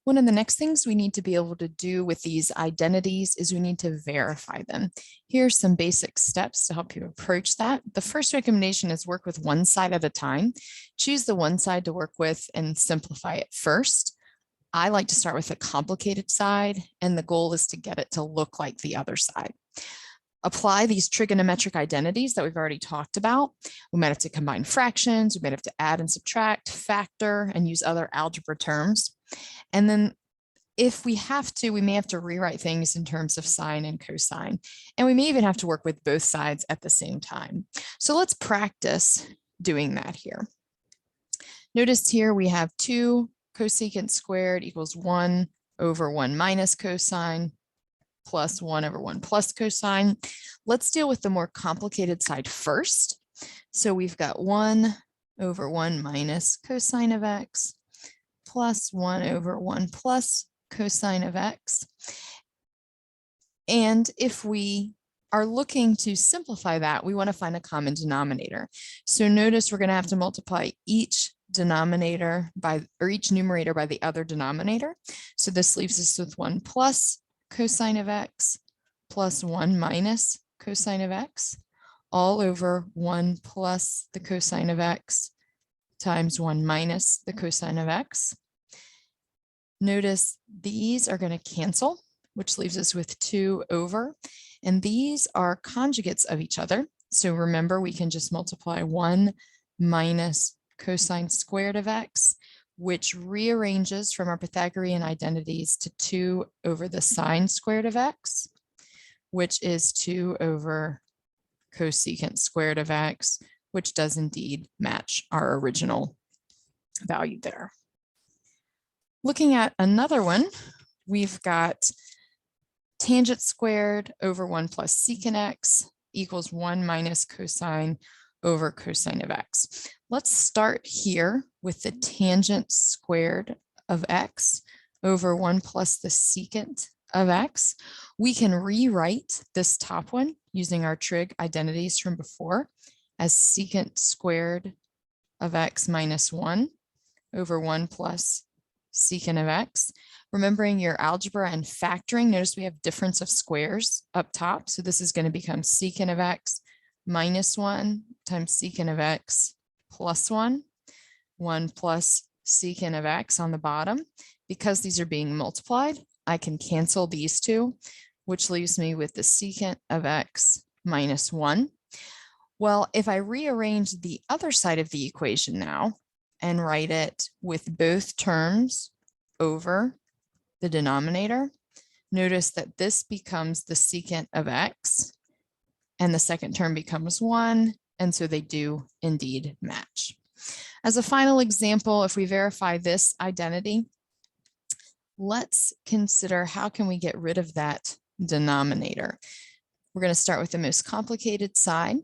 One of the next things we need to be able to do with these identities is we need to verify them. Here are some basic steps to help you approach that. The first recommendation is work with one side at a time. Choose the one side to work with and simplify it first. I like to start with a complicated side, and the goal is to get it to look like the other side. Apply these trigonometric identities that we've already talked about. We might have to combine fractions, we might have to add and subtract, factor, and use other algebra terms. And then if we have to, we may have to rewrite things in terms of sine and cosine. And we may even have to work with both sides at the same time. So let's practice doing that here. Notice here we have 2 cosecant squared equals 1 over 1 minus cosine plus 1 over 1 plus cosine. Let's deal with the more complicated side first. So we've got 1 over 1 minus cosine of x plus 1 over 1 plus cosine of x. And if we are looking to simplify that, we want to find a common denominator. So notice we're going to have to multiply each denominator by, or each numerator by the other denominator. So this leaves us with 1 plus cosine of x plus 1 minus cosine of x all over 1 plus the cosine of x times 1 minus the cosine of x. Notice these are going to cancel, which leaves us with 2 over, and these are conjugates of each other. So remember, we can just multiply 1 minus cosine squared of x, which rearranges from our Pythagorean identities to 2 over the sine squared of x, which is 2 over cosecant squared of x, which does indeed match our original value there. Looking at another one, we've got tangent squared over 1 plus secant x equals 1 minus cosine over cosine of x. Let's start here with the tangent squared of x over 1 plus the secant of x. We can rewrite this top one using our trig identities from before as secant squared of x minus 1 over 1 plus secant of x. Remembering your algebra and factoring, notice we have difference of squares up top. So this is going to become secant of x minus 1 times secant of x plus 1, 1 plus secant of x on the bottom. Because these are being multiplied, I can cancel these two, which leaves me with the secant of x minus 1. Well, if I rearrange the other side of the equation now and write it with both terms over the denominator, notice that this becomes the secant of x, and the second term becomes 1, and so they do indeed match. As a final example, if we verify this identity, let's consider how can we get rid of that denominator. We're going to start with the most complicated side.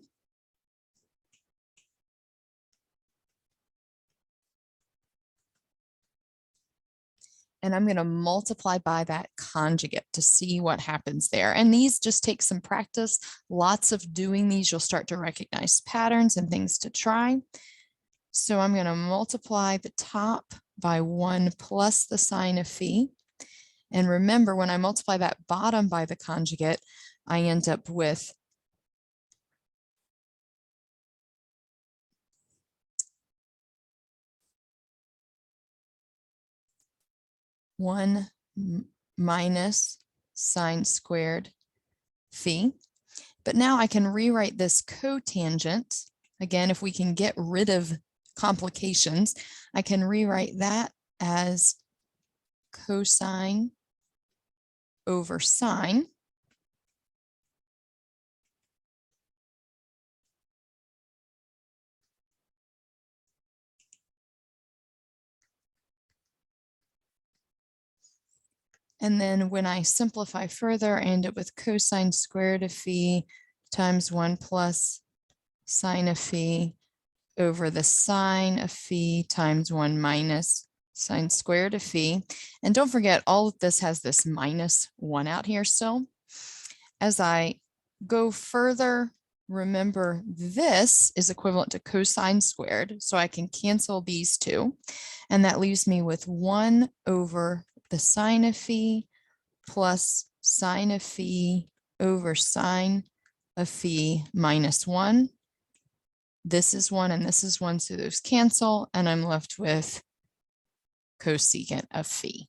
And I'm going to multiply by that conjugate to see what happens there. And these just take some practice. Lots of doing these, you'll start to recognize patterns and things to try. So I'm going to multiply the top by 1 plus the sine of phi. And remember, when I multiply that bottom by the conjugate, I end up with one minus sine squared phi. But now I can rewrite this cotangent. Again, if we can get rid of complications, I can rewrite that as cosine over sine. And then when I simplify further, I end up with cosine squared of phi times 1 plus sine of phi over the sine of phi times 1 minus sine squared of phi. And don't forget, all of this has this minus 1 out here still. As I go further, remember this is equivalent to cosine squared, so I can cancel these two. And that leaves me with 1 over the sine of phi plus sine of phi over sine of phi minus 1. This is 1 and this is 1, so those cancel, and I'm left with cosecant of phi.